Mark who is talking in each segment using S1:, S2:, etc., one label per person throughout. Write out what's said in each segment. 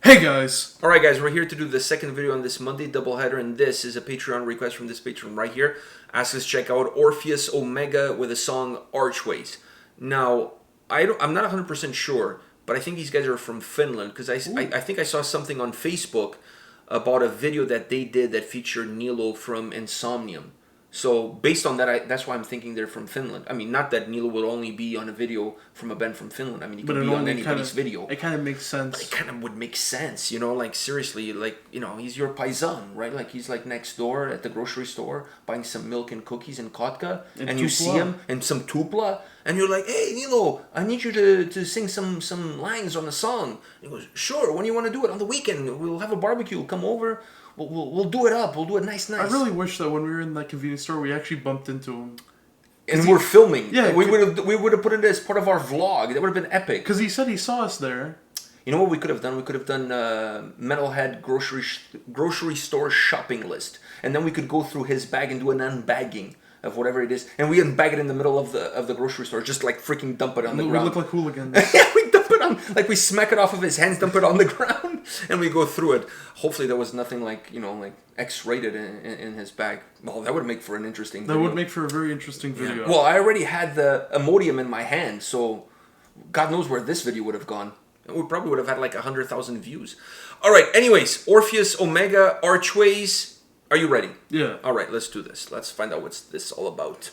S1: Hey guys!
S2: Alright guys, we're here to do the second video on this Monday doubleheader, and this is a Patreon request from this patron right here. Ask us to check out Orpheus Omega with the song Archways. Now, I'm not 100% sure, but I think these guys are from Finland, because I think I saw something on Facebook about a video that they did that featured Nilo from Insomnium. So based on that, that's why I'm thinking they're from Finland. I mean, not that Nilo will only be on a video from a band from Finland. I mean, he could be on anybody's video.
S1: It kind of makes sense.
S2: But it kind of would make sense, you know? Like, seriously, like, you know, he's your paisan, right? Like, he's like next door at the grocery store buying some milk and cookies and kotka. And you see him and some tupla. And you're like, hey, Nilo, I need you to sing some lines on a song. And he goes, sure, when do you want to do it? On the weekend. We'll have a barbecue. Come over. We'll do it up. We'll do it nice.
S1: I really wish that when we were in that convenience store, we actually bumped into him.
S2: And we're filming.
S1: Yeah,
S2: we would have put it as part of our vlog. That would have been epic.
S1: Because he said he saw us there.
S2: You know what we could have done? We could have done Metalhead grocery store shopping list, and then we could go through his bag and do an unbagging of whatever it is, and we unbag it in the middle of the grocery store, just like freaking dump it on the ground.
S1: We look like hooligans.
S2: Yeah, we dump it on, like we smack it off of his hands, dump it on the ground, and we go through it. Hopefully there was nothing like, you know, like X-rated in his bag. Well, that would make for an interesting video.
S1: That would make for a very interesting video.
S2: Yeah. Well, I already had the Imodium in my hand, so God knows where this video would have gone. We probably would have had like 100,000 views. All right, anyways, Orpheus Omega Archways. Are you ready?
S1: Yeah.
S2: All right, let's do this. Let's find out what's this all about.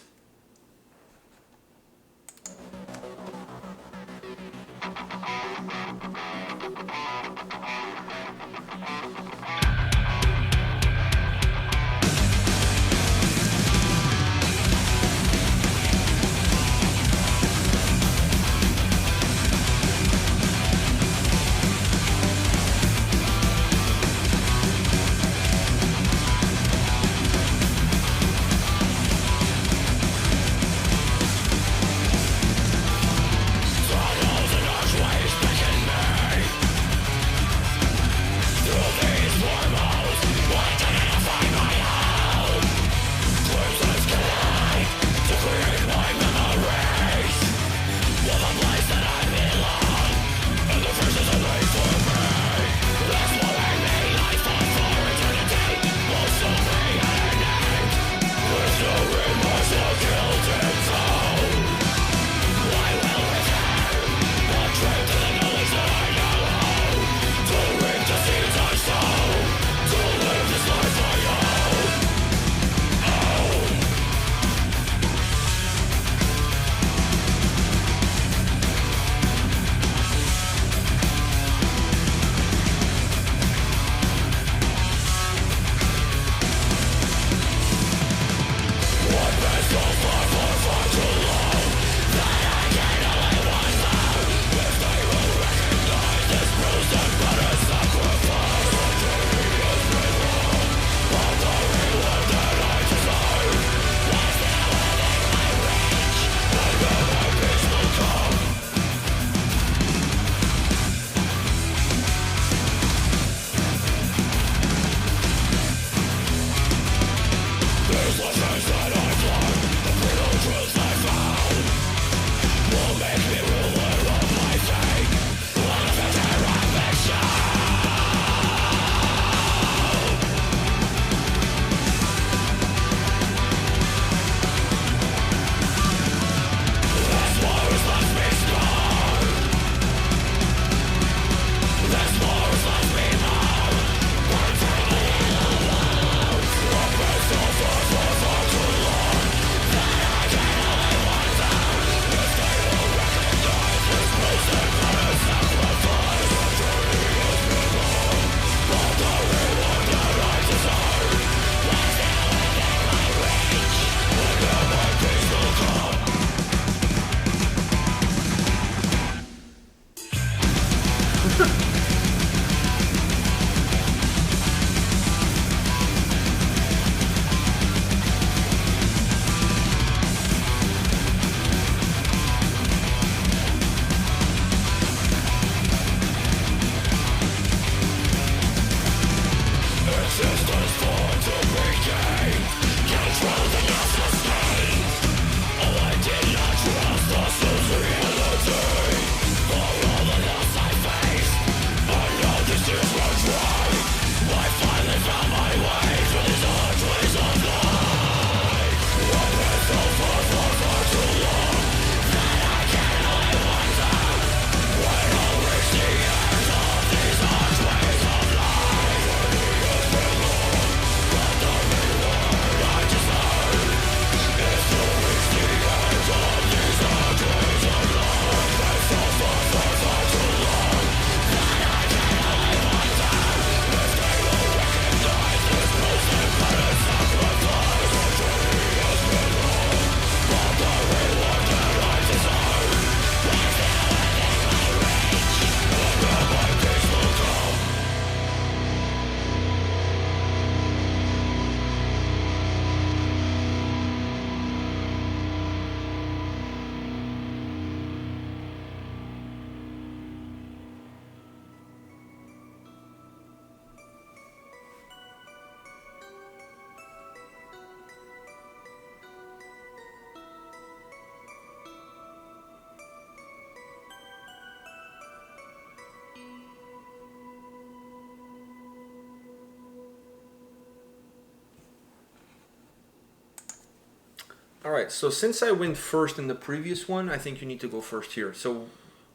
S2: All right. So since I went first in the previous one, I think you need to go first here. So,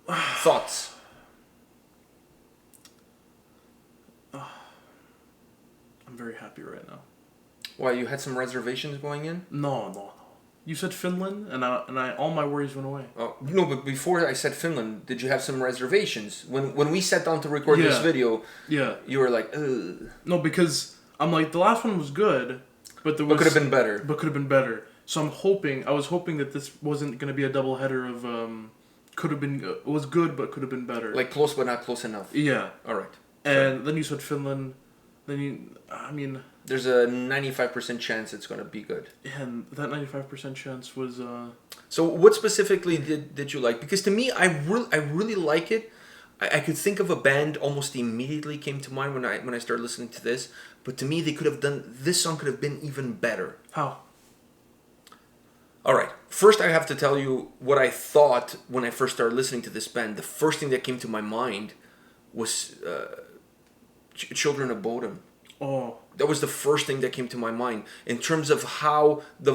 S2: thoughts?
S1: I'm very happy right now.
S2: Why, you had some reservations going in?
S1: No. You said Finland, and I all my worries went away.
S2: Oh no! But before I said Finland, did you have some reservations when we sat down to record this video?
S1: Yeah.
S2: You were like, ugh.
S1: No, because I'm like the last one was good, but there was.
S2: But could have been better.
S1: But could have been better. So I was hoping that this wasn't going to be a double header of could have been it was good but could have been better.
S2: Like close but not close enough.
S1: Yeah.
S2: All right.
S1: And then you said Finland.
S2: There's a 95% chance it's going to be good.
S1: And that 95% chance was.
S2: So what specifically did you like? Because to me, I really like it. I could think of a band almost immediately came to mind when I started listening to this. But to me, this song could have been even better.
S1: How?
S2: All right. First, I have to tell you what I thought when I first started listening to this band. The first thing that came to my mind was Children of Bodom.
S1: Oh.
S2: That was the first thing that came to my mind in terms of how the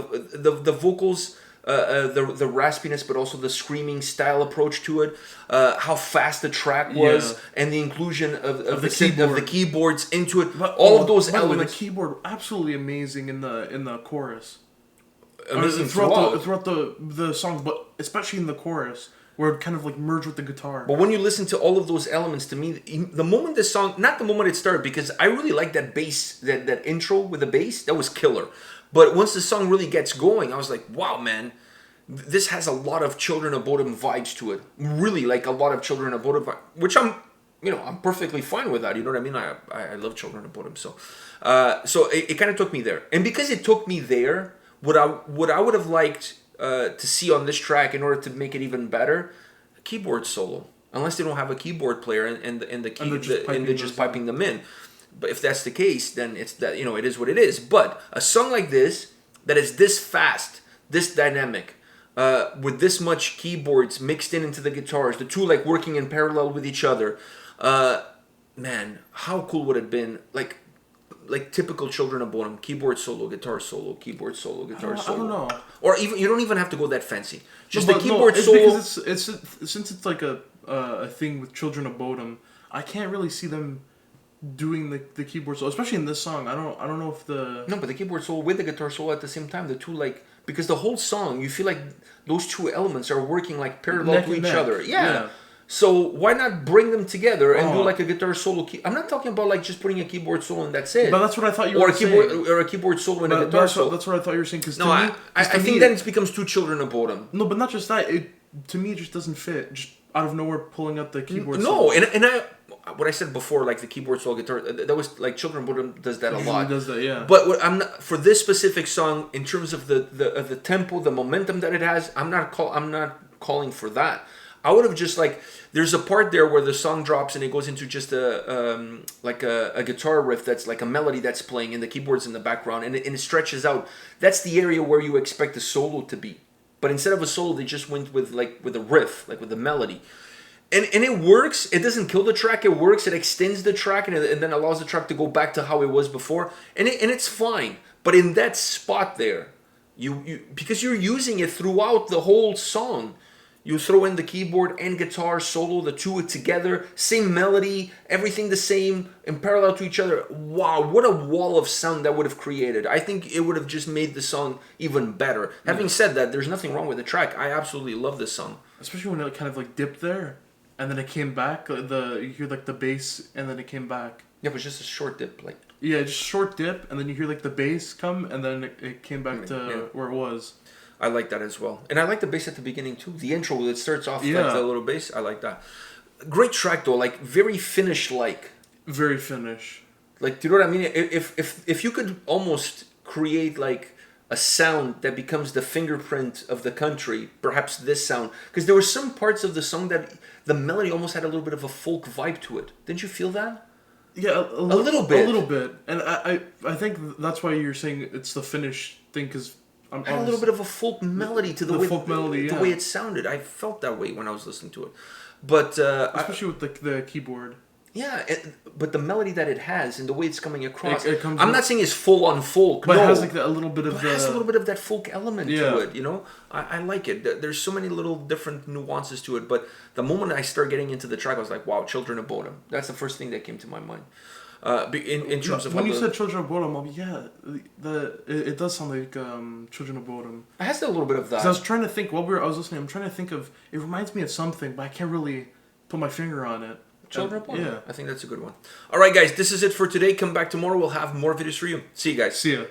S2: vocals, the raspiness, but also the screaming style approach to it, how fast the track was, and the inclusion of the keyboards into it.
S1: But,
S2: all of those elements.
S1: The keyboard absolutely amazing in the chorus.
S2: Amazing
S1: throughout the song, but especially in the chorus, where it kind of like merged with the guitar.
S2: But when you listen to all of those elements, to me, the moment this song, not the moment it started, because I really like that bass, that intro with the bass, that was killer. But once the song really gets going, I was like, wow, man, this has a lot of Children of Bodom vibes to it. Really, like a lot of Children of Bodom vibes, which I'm perfectly fine with that. You know what I mean? I love Children of Bodom, so it kind of took me there, and because it took me there, what I would have liked to see on this track in order to make it even better, a keyboard solo. Unless they don't have a keyboard player and they're just piping them in. But if that's the case, then it's that it is what it is. But a song like this that is this fast, this dynamic, with this much keyboards mixed into the guitars, the two like working in parallel with each other, man, how cool would it have been? Like typical Children of Bodom, keyboard solo, guitar solo, keyboard solo, guitar solo.
S1: I don't know.
S2: Or even you don't even have to go that fancy. Just
S1: no,
S2: the keyboard
S1: it's
S2: solo.
S1: Because it's since it's like a thing with Children of Bodom, I can't really see them doing the keyboard solo, especially in this song. I don't know if
S2: but the keyboard solo with the guitar solo at the same time, the two because the whole song you feel like those two elements are working like parallel to each other. Yeah. So why not bring them together and do like a guitar solo? I'm not talking about like just putting a keyboard solo and that's it.
S1: But that's what I thought you were saying.
S2: Or a keyboard solo and a guitar solo.
S1: That's what I thought you were saying. Cause
S2: I think then it becomes two Children of Bodom.
S1: No, but not just that. To me, it just doesn't fit. Just out of nowhere, pulling out the keyboard.
S2: No, and what I said before, like the keyboard solo guitar, that was like Children of Bodom does that a lot.
S1: Does that, yeah.
S2: But what I'm not for this specific song in terms of the tempo, the momentum that it has. I'm not calling for that. I would have just there's a part there where the song drops and it goes into just a guitar riff that's like a melody that's playing and the keyboard's in the background and it stretches out. That's the area where you expect a solo to be. But instead of a solo, they just went with a riff, like with a melody. And it works. It doesn't kill the track. It works. It extends the track and then allows the track to go back to how it was before. And it's fine. But in that spot there, you because you're using it throughout the whole song, you throw in the keyboard and guitar solo, the two together, same melody, everything the same, in parallel to each other. Wow, what a wall of sound that would have created. I think it would have just made the song even better. Having said that, there's nothing wrong with the track. I absolutely love this song.
S1: Especially when it kind of dipped there, and then it came back. You hear the bass, and then it came back.
S2: Yeah, it was just a short dip,
S1: Yeah, just short dip, and then you hear the bass come, and then it came back to where it was.
S2: I like that as well. And I like the bass at the beginning too. The intro, it starts off like the little bass. I like that. Great track though, very Finnish-like.
S1: Very Finnish.
S2: Do you know what I mean? If you could almost create a sound that becomes the fingerprint of the country, perhaps this sound. Because there were some parts of the song that the melody almost had a little bit of a folk vibe to it. Didn't you feel that?
S1: Yeah,
S2: a little bit.
S1: A little bit. And I think that's why you're saying it's the Finnish thing, because
S2: I had a little bit of a folk melody to the way it sounded. I felt that way when I was listening to it, but
S1: especially with the keyboard.
S2: Yeah, but the melody that it has and the way it's coming across,
S1: It comes
S2: I'm
S1: with-
S2: not saying it's full on folk,
S1: but
S2: no.
S1: it has like a little bit of
S2: But
S1: the.
S2: it has a little bit of that folk element
S1: Yeah.
S2: to it, you know? I like it. There's so many little different nuances to it, but the moment I start getting into the track, I was like, wow, Children of Bodom. That's the first thing that came to my mind. In terms of
S1: when
S2: how
S1: you
S2: the-
S1: said Children of Bodom, it does sound like Children of Bodom.
S2: it has a little bit of that.
S1: 'Cause I was trying to think while I was listening. I'm trying to think of. It reminds me of something, but I can't really put my finger on it.
S2: Children of Bodom.
S1: Yeah.
S2: I think that's a good one. All right, guys, this is it for today. Come back tomorrow. We'll have more videos for you. See you guys.
S1: See ya.